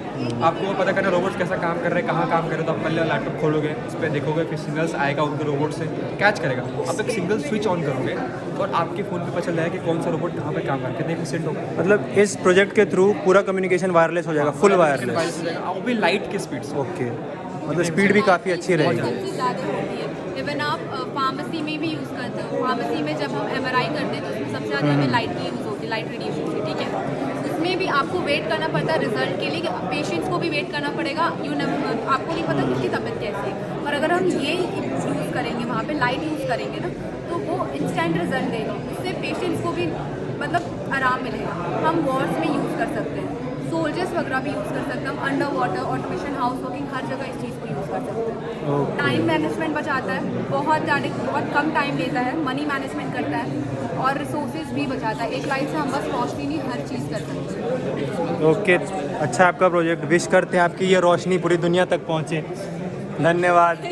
आपको पता करना रोबोट्स कैसा काम कर रहे हैं, कहाँ काम कर रहे हैं, तो आप पहले लैपटॉप खोलोगे, इस पर देखोगे, फिर सिग्नल्स आएगा उनके रोबोट से कैच करेगा, आप एक सिंगल स्विच ऑन करोगे और आपके फ़ोन पे पता चल जाएगा कि कौन सा रोबोट कहाँ पे काम कर रहा है, कितने % होगा। मतलब इस प्रोजेक्ट के थ्रू पूरा कम्युनिकेशन वायरलेस हो जाएगा, फुल वायरलेस, वो भी लाइट की स्पीड से। ओके, मतलब स्पीड भी काफ़ी अच्छी रहेगी। सबसे ज़्यादा होती है, इवन आप फार्मेसी में भी यूज़ करते हो, फार्मेसी में जब हम MRI करते हैं तो उसमें सबसे ज़्यादा हमें लाइट की यूज़ होती है, लाइट रेडिएशन की, ठीक है। उसमें भी आपको वेट करना पड़ता है रिजल्ट के लिए, पेशेंट्स को भी वेट करना पड़ेगा। आपको नहीं पता किसकी तबीयत कैसी है, और अगर हम ये यूज़ करेंगे वहाँ पे लाइट यूज़ करेंगे ना, तो वो इंस्टेंट रिजल्ट देगा। उससे पेशेंट्स को भी मतलब आराम मिलेगा। हम वार्ड्स में यूज़ कर सकते हैं, सोल्जर्स वगैरह भी यूज़ कर सकते हैं, हम under water automation, house working, हर जगह इस चीज़ को यूज़ कर सकते हैं। टाइम मैनेजमेंट बचाता है, बहुत कम टाइम लेता है, मनी मैनेजमेंट करता है और रिसोर्सेज भी बचाता है। एक लाइट से हम बस रोशनी नहीं हर चीज़ कर सकते हैं। ओके, अच्छा आपका प्रोजेक्ट, विश करते हैं आपकी ये रोशनी पूरी दुनिया तक पहुँचे। धन्यवाद।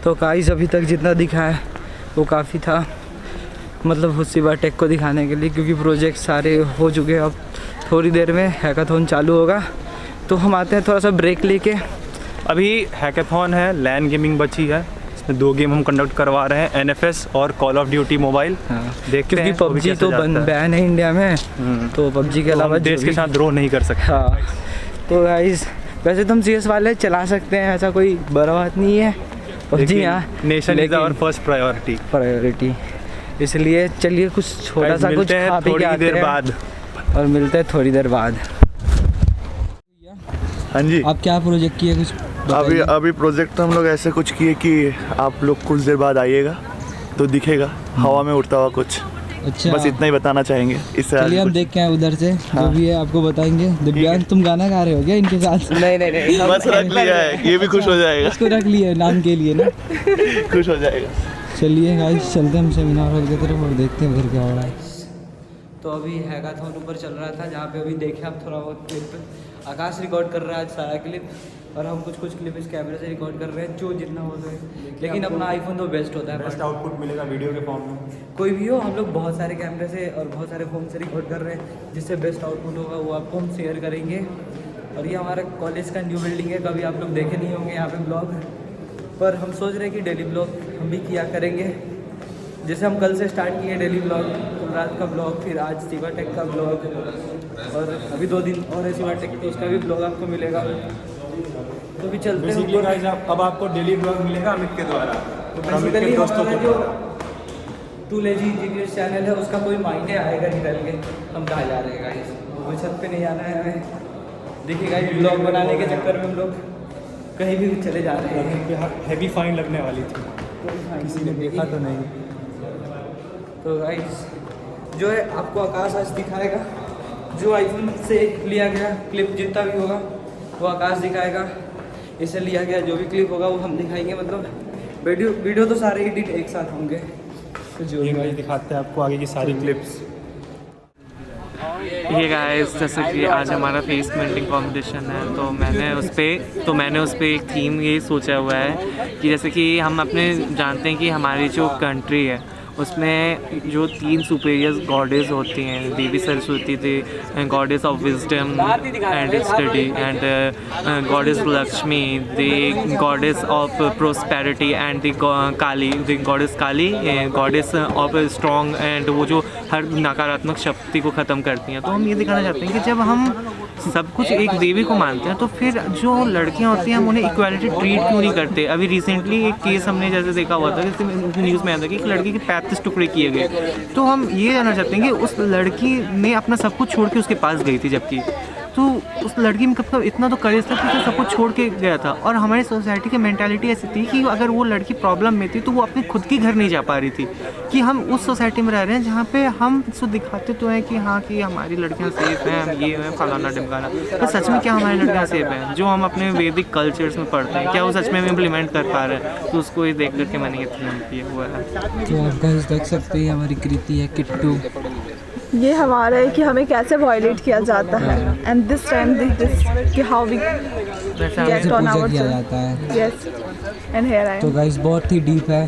तो गाइस अभी तक जितना दिखा है वो काफ़ी था, मतलब हुस्सीबा टेक को दिखाने के लिए, क्योंकि प्रोजेक्ट सारे हो चुके हैं। अब थोड़ी देर में हैकाथॉन चालू होगा, तो हम आते हैं थोड़ा सा ब्रेक लेके। अभी हैकाथॉन है, लैन गेमिंग बची है, इसमें 2 गेम हम कंडक्ट करवा रहे हैं, NFS और कॉल ऑफ ड्यूटी मोबाइल। देखते हैं, क्योंकि पबजी तो बैन है इंडिया में, तो पबजी के अलावा देश के साथ द्रोह नहीं कर सकते। हाँ, तो गाइस वैसे तुम CS वाले चला सकते हैं, ऐसा कोई बड़ा बात नहीं है। पबजी हाँ, nation is our first priority, इसलिए चलिए कुछ छोटा सा कुछ खा पी के आते हैं बाद, और मिलते हैं थोड़ी देर बाद। हाँ जी, आप क्या प्रोजेक्ट किए कुछ? अभी प्रोजेक्ट तो हम लोग ऐसे कुछ किए कि आप लोग कुछ देर बाद आइएगा तो दिखेगा हवा में उड़ता हुआ कुछ। अच्छा, बस इतना ही बताना चाहेंगे। इससे चलिए हम देख के आए उधर से। हाँ। जो भी है आपको बताएंगे। दिव्यांग तुम गाना गा रहे हो क्या इनके साथ? नहीं बस रख लिया है, ये भी खुश हो जाएगा। इसको रख लिया नाम के लिए ना। खुश हो जाएगा। चलिए गाइस चलते हैं हम सेमिनार हॉल की तरफ और देखते हैं उधर क्या हो रहा है। तो अभी हैकाथॉन ऊपर चल रहा था, जहाँ पे अभी देखे आप थोड़ा बहुत क्लिप आकाश रिकॉर्ड कर रहा है, सारा क्लिप, और हम कुछ क्लिप इस कैमरे से रिकॉर्ड कर रहे हैं जो जितना हो सके। लेकिन अपना आईफोन तो बेस्ट होता है, बेस्ट आउटपुट मिलेगा वीडियो के फॉर्म में। कोई भी हो, हम लोग बहुत सारे कैमरे से और बहुत सारे फ़ोन से रिकॉर्ड कर रहे हैं, जिससे बेस्ट आउटपुट होगा वो आपको हम शेयर करेंगे। और ये हमारा कॉलेज का न्यू बिल्डिंग है, कभी आप लोग देखे नहीं होंगे यहाँ पे ब्लॉग, पर हम सोच रहे हैं कि डेली ब्लॉग हम भी किया करेंगे। जैसे हम कल से स्टार्ट किए डेली ब्लॉग, कल रात का ब्लॉग, फिर आज शिवा टेक का ब्लॉग, और अभी 2 दिन और है शिवा टेक, तो उसका भी ब्लॉग आपको मिलेगा। तो भी चलते हैं गाइस, अब आपको डेली ब्लॉग मिलेगा अमित के द्वारा। तो बेसिकली हमारा जो टू लेजी इंजीनियर्स चैनल है उसका कोई मायने आएगा नहीं करके हम कहाँ जा रहे हैं गाइस, वो छत पे नहीं आना है हमें। देखिए गाइस, ब्लॉग बनाने के चक्कर में हम लोग कहीं भी चले जा रहे हैं। हैवी फाइन लगने वाली थी, किसी ने देखा तो नहीं। तो गाइस जो है आपको आकाश आज दिखाएगा, जो आईफोन से लिया गया क्लिप जितना भी होगा वो आकाश दिखाएगा। इससे लिया गया जो भी क्लिप होगा वो हम दिखाएंगे, मतलब वीडियो तो सारे एडिट एक साथ होंगे। तो जो ये गाइस दिखाते हैं आपको आगे की सारी क्लिप्स। ये गाइस, जैसे कि आज हमारा फेस पेंटिंग कंपटीशन है, तो मैंने उस पर एक थीम ये सोचा हुआ है कि जैसे कि हम अपने जानते हैं कि हमारी जो कंट्री है उसमें जो 3 सुपीरियर गॉडेस होती हैं, देवी सरस्वती थी, goddess of wisdom and study, and goddess Lakshmi, the goddess of prosperity, and the goddess Kali, goddess of strong, and वो जो हर नकारात्मक शक्ति को ख़त्म करती हैं। तो हम ये दिखाना चाहते हैं कि जब हम सब कुछ एक देवी को मानते हैं तो फिर जो लड़कियां होती हैं हम उन्हें इक्वालिटी ट्रीट क्यों नहीं करते। अभी रिसेंटली एक केस हमने जैसे देखा हुआ था, जैसे न्यूज़ में आया था कि एक लड़की के 35 टुकड़े किए गए। तो हम ये जानना चाहते हैं कि उस लड़की ने अपना सब कुछ छोड़ के उसके पास गई थी, जबकि तो उस लड़की में कब इतना तो करेज था कि वो सब कुछ छोड़ के गया था। और हमारी सोसाइटी की मेंटालिटी ऐसी थी कि अगर वो लड़की प्रॉब्लम में थी तो वो अपने खुद के घर नहीं जा पा रही थी, कि हम उस सोसाइटी में रह रहे हैं जहाँ पे हम सो दिखाते तो हैं कि हाँ कि हमारी लड़कियाँ सेफ हैं, हम ये हैं फलाना ढिमकाना, तो सच में क्या हमारी लड़कियाँ सेफ हैं? जो हम अपने वैदिक कल्चर्स में पढ़ते हैं, क्या वो सच में इम्प्लीमेंट कर पा रहे हैं? तो उसको ये देख करके मैंने ये थीम किया हुआ है। तो आप गाइस देख सकते हैं हमारी कृति है किट्टू, ये हमारा है कि हमें कैसे वायलेट किया जाता है, एंड दिस टाइम दिस कि how we get on our किया जाता है। Yes, and here I am. तो गाइस बहुत ही डीप है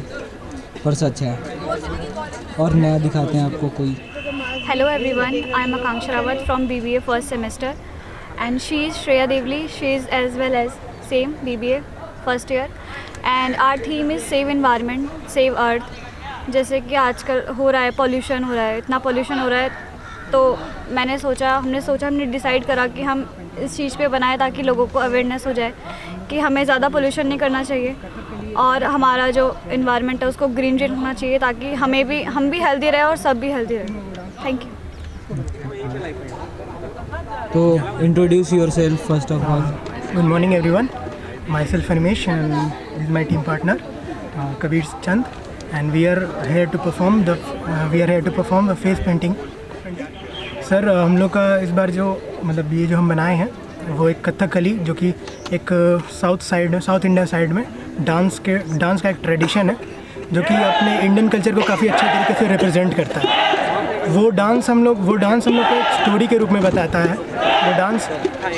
पर सच है, और नया दिखाते हैं आपको कोई। Hello everyone, I am Akanksha Rawat from BBA first semester, and she is Shreya Devli. She is as well as same BBA first year, and our theme is Save Environment, Save Earth. जैसे कि आजकल हो रहा है, pollution हो रहा है, इतना पॉल्यूशन हो रहा है, तो हमने डिसाइड करा कि हम इस चीज़ पे बनाए ताकि लोगों को अवेयरनेस हो जाए कि हमें ज़्यादा पॉल्यूशन नहीं करना चाहिए, और हमारा जो इन्वायरमेंट है उसको ग्रीन रखना चाहिए, ताकि हम भी हेल्दी रहे और सब भी हेल्दी रहे। Thank you. तो introduce yourself first of all. Good morning everyone. Myself Animesh and this is my team partner Kabir Chand, and we are here to perform the face painting. Sir हम लोग का इस बार जो मतलब ये जो हम बनाए हैं वो एक कथकली, जो कि एक साउथ इंडिया साइड में डांस का एक ट्रेडिशन है जो कि अपने इंडियन कल्चर को काफ़ी अच्छे तरीके से रिप्रेजेंट करता है। वो डांस हम लोग को एक स्टोरी के रूप में बताता है। वो डांस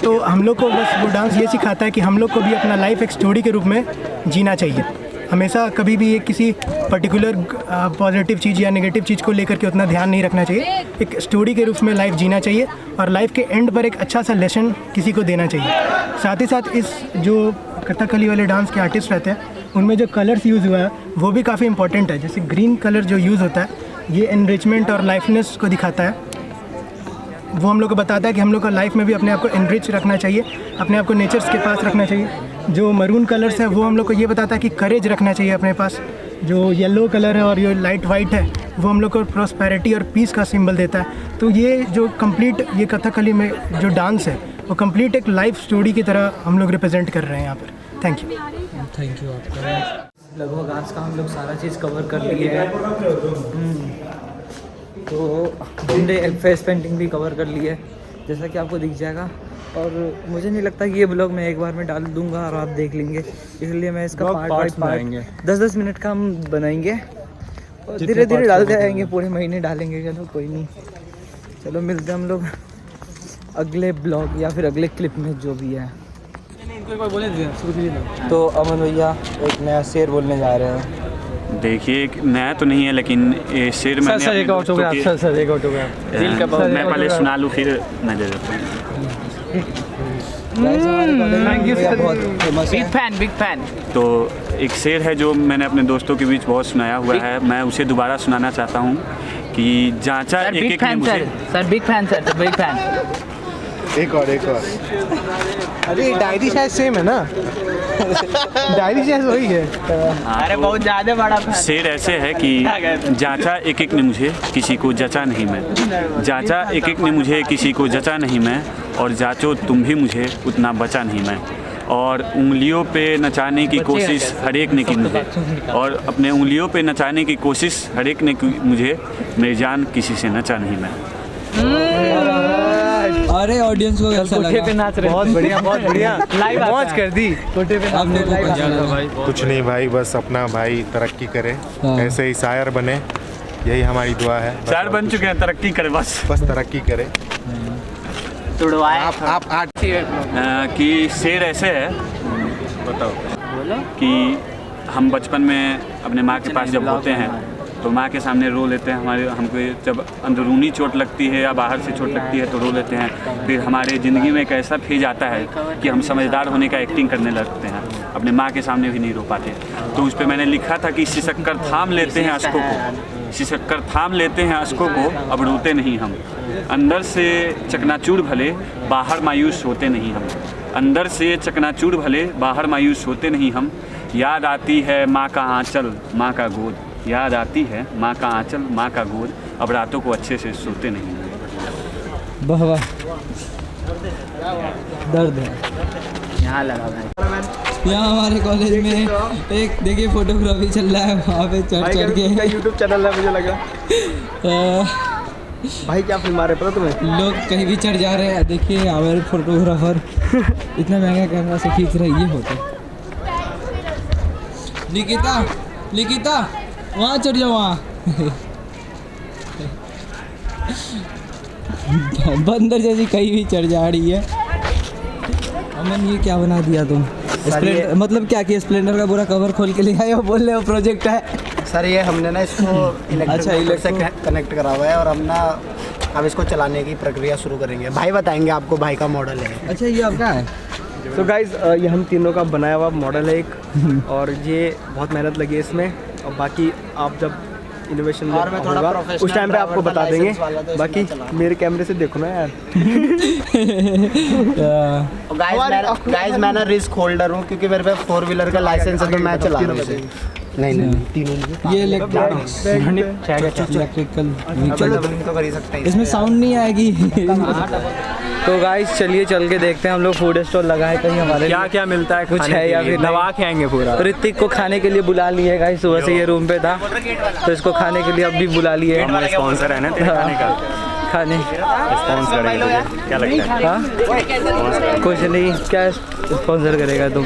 तो हम लोग को बस वो डांस ये सिखाता है कि हम लोग को भी अपना लाइफ एक स्टोरी के रूप में जीना चाहिए। हमेशा कभी भी किसी पर्टिकुलर पॉजिटिव चीज़ या नेगेटिव चीज़ को लेकर के उतना ध्यान नहीं रखना चाहिए। एक स्टोरी के रूप में लाइफ जीना चाहिए और लाइफ के एंड पर एक अच्छा सा लेसन किसी को देना चाहिए। साथ ही साथ इस जो कथकली वाले डांस के आर्टिस्ट रहते हैं उनमें जो कलर्स यूज़ हुआ है वो भी काफ़ी इंपॉर्टेंट है। जैसे ग्रीन कलर जो यूज़ होता है ये एनरिचमेंट और लाइफनेस को दिखाता है। वो हम लोग को बताता है कि हम लोग को लाइफ में भी अपने आप को एनरिच रखना चाहिए, अपने आप को नेचर्स के पास रखना चाहिए। जो मरून कलर्स है वो हम लोग को ये बताता है कि करेज रखना चाहिए अपने पास। जो येलो कलर है और ये लाइट वाइट है वो हम लोग को प्रॉस्पेरिटी और पीस का सिंबल देता है। तो ये जो कंप्लीट ये कथकली में जो डांस है वो कंप्लीट एक लाइफ स्टोरी की तरह हम लोग रिप्रेजेंट कर रहे हैं यहाँ पर। थैंक यू आपका। लगभग आज का हम लोग सारा चीज़ कवर कर लिए हैं। तो हमने फेस पेंटिंग भी कवर कर ली है जैसा कि आपको दिख जाएगा, और मुझे नहीं लगता कि ये ब्लॉग मैं एक बार में डाल दूंगा और आप देख लेंगे, इसलिए मैं इसका पार्ट 10-10 मिनट का हम बनाएंगे और धीरे धीरे डालते जाएंगे, पूरे महीने डालेंगे। चलो कोई नहीं, चलो मिलते हैं हम लोग अगले ब्लॉग या फिर अगले क्लिप में जो भी है। तो अमन भैया एक नया शेर बोलने जा रहे हैं। देखिए नया तो नहीं है लेकिन ये शेर में मैं पहले सुना लूँ फिर मैं दे देता हूँ। Big fan. तो एक शेर है जो मैंने अपने दोस्तों के बीच बहुत सुनाया हुआ है, मैं उसे दोबारा सुनाना चाहता हूँ कि जांचा एक ने मुझे बिग फैन। एक और अरे डायरी शायद सेम है ना डायरी शायद वही है। अरे बहुत ज़्यादा बड़ा शेर ऐसे है कि जांचा एक ने मुझे किसी को जचा नहीं मैं, जांचा एक ने मुझे किसी को जचा नहीं मैं, और जांचो तुम भी मुझे उतना बचा नहीं मैं। और उंगलियों पे नचाने की कोशिश हर एक ने की मुझे, और अपने उंगलियों पे नचाने की कोशिश हर एक ने की मुझे, मेरी जान किसी से नचा नहीं मैं। अरे ऑडियंस को कैसा लगा? पे नाच रहे बहुत बढ़िया लाइव मौज कर दी। कोठे पे आप लोगों को कैसा लगा? कुछ नहीं भाई, बस अपना भाई तरक्की करे, ऐसे ही शायर बने, यही हमारी दुआ है। शायर बन चुके हैं, तरक्की करे बस तरक्की करे। आप कि शेर ऐसे है, बताओ कि हम बचपन में अपने माँ के पास जब होते हैं तो माँ के सामने रो लेते हैं। हमको जब अंदरूनी चोट लगती है या बाहर से चोट लगती है तो रो लेते हैं। फिर हमारे ज़िंदगी में एक ऐसा फेज आता है कि हम समझदार होने का एक्टिंग करने लगते हैं, अपने माँ के सामने भी नहीं रो पाते। तो उस पर मैंने लिखा था कि सिसक्कर थाम लेते हैं अश्कों को, सिसक्कर थाम लेते हैं अश्कों को, अब रोते नहीं हम। अंदर से चकनाचूर भले, बाहर मायूस होते नहीं हम। अंदर से चकनाचूर भले, बाहर मायूस होते नहीं हम। याद आती है माँ का आँचल, माँ का गोद, याद आती है माँ का आँचल, माँ का गोद, अब रातों को अच्छे से सोते नहीं। वाह वाह, दर्द है यहाँ लगा भाई। यहाँ हमारे कॉलेज में एक देखिए फोटोग्राफी चल रहा है, वहाँ पे चढ़ के यूट्यूब चैनल है मुझे लगा। भाई क्या फिल्म आ रहे पता तुम्हें? लोग कहीं भी चढ़ जा रहे हैं। देखिए हमारे फोटोग्राफर इतना महंगा कैमरा से खींच रहे, ये होता। निकिता वहाँ चढ़ जाओ, वहाँ बंदर जैसी कहीं भी चढ़ जा रही है। अमन ये क्या बना दिया तुम? मतलब क्या किया? स्प्लेंडर का पूरा कवर खोल के ले आए हो, बोल रहे हो प्रोजेक्ट है। सर ये हमने ना इसको इलेक्ट्रिक से कनेक्ट करा हुआ है और हम ना अब इसको चलाने की प्रक्रिया शुरू करेंगे। भाई बताएंगे आपको, भाई का मॉडल है। अच्छा ये आपका है? तो गाइज ये हम तीनों का बनाया हुआ मॉडल है एक, और ये बहुत मेहनत लगी है इसमें, और बाकी आप जब इनोवेशन होगा उस टाइम पे आपको बता देंगे। बाकी मेरे कैमरे से देखो ना यार। गाइज मैं ना रिस्क होल्डर हूँ क्योंकि मेरे पास 4 व्हीलर का लाइसेंस है तो मैं चला रहा हूँ। नहीं तीनों ये इलेक्ट्रिकल व्हीकल, तो कर ही सकते हैं। इसमें साउंड नहीं आएगी। तो गाइस चलिए चल के देखते हैं हम लोग फूड स्टॉल लगा है कहीं हमारे क्या क्या मिलता है कुछ खाने है के या लिए? फिर दबा के आएंगे पूरा। ऋतिक को खाने के लिए बुला लिए गाइस, सुबह से ये रूम पे था तो इसको खाने के लिए अब भी बुला लिए। हमारे स्पॉन्सर है ना तेरे खाने का, खाने स्पॉन्सर करेगा तुझे, क्या लगता है? हाँ कुछ नहीं, क्या स्पॉन्सर करेगा तुम?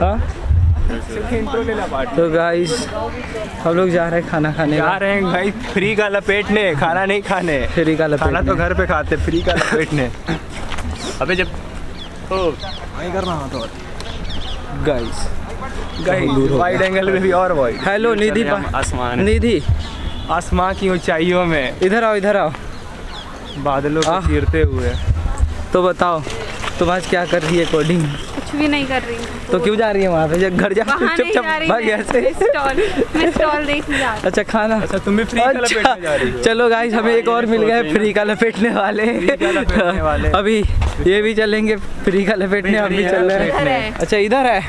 हाँ तो गाइस हम लोग जा रहे हैं खाना खाने, जा रहे हैं भाई फ्री का लपेटने, खाना नहीं खाने। फ्री का लपेटने, खाना तो घर पे खाते, फ्री का लपेटने। अबे जब नहीं करना तो गाइस वाइड एंगल में भी और वाइड। हेलो निधि, आसमान, निधि आसमान की ऊंचाइयों में, इधर आओ इधर आओ, बादलों को चीरते हुए। तो बताओ तुम आज क्या कर रही है? कोडिंग कुछ भी नहीं कर रही हूँ। तो क्यों जा रही है वहाँ पे? घर जा चुपचाप भाग ऐसे। मैं स्टॉल देखने जा रही हूँ। अच्छा खाना, अच्छा तुम भी फ्री का लपेटने जा रही हो? चलो गाइस हमें एक और मिल गया है फ्री का लपेटने वाले। अभी ये भी चलेंगे फ्री का लपेटने, हम भी चल रहे हैं। अच्छा इधर है,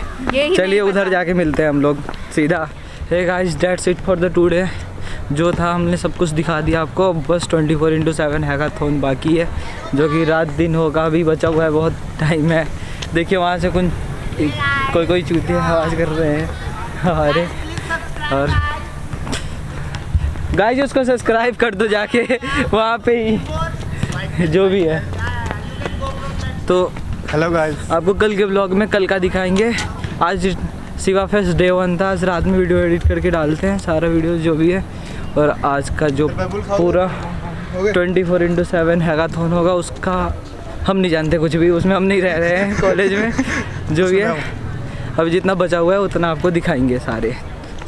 चलिए उधर जाके मिलते हैं हम लोग सीधा। Hey guys that's it for the today. जो था हमने सब कुछ दिखा दिया आपको, बस 24/7 हैकाथॉन बाकी है, जो कि रात दिन होगा, अभी बचा हुआ है, बहुत टाइम है। देखिए वहाँ से कोई चूतिया आवाज़ कर रहे हैं अरे। और गाइस उसको सब्सक्राइब कर दो जाके वहाँ पे ही, जो भी है। तो हेलो गाइस, आपको कल के ब्लॉग में कल का दिखाएंगे। आज शिवा फेस्ट डे 1 था, आज रात में वीडियो एडिट करके डालते हैं सारा वीडियो जो भी है। और आज का जो पूरा 24/7 हैकाथॉन होगा उसका हम नहीं जानते कुछ भी, उसमें हम नहीं रह रहे हैं कॉलेज में, जो भी है। अब जितना बचा हुआ है उतना आपको दिखाएंगे सारे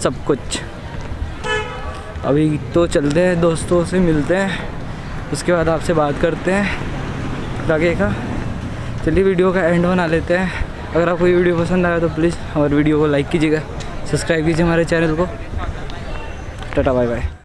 सब कुछ। अभी तो चलते हैं, दोस्तों से मिलते हैं, उसके बाद आपसे बात करते हैं आगे का। चलिए वीडियो का एंड बना लेते हैं। अगर आपको ये वीडियो पसंद आया तो प्लीज़ हमारे वीडियो को लाइक कीजिएगा, सब्सक्राइब कीजिए हमारे चैनल को। टाटा बाय बाय।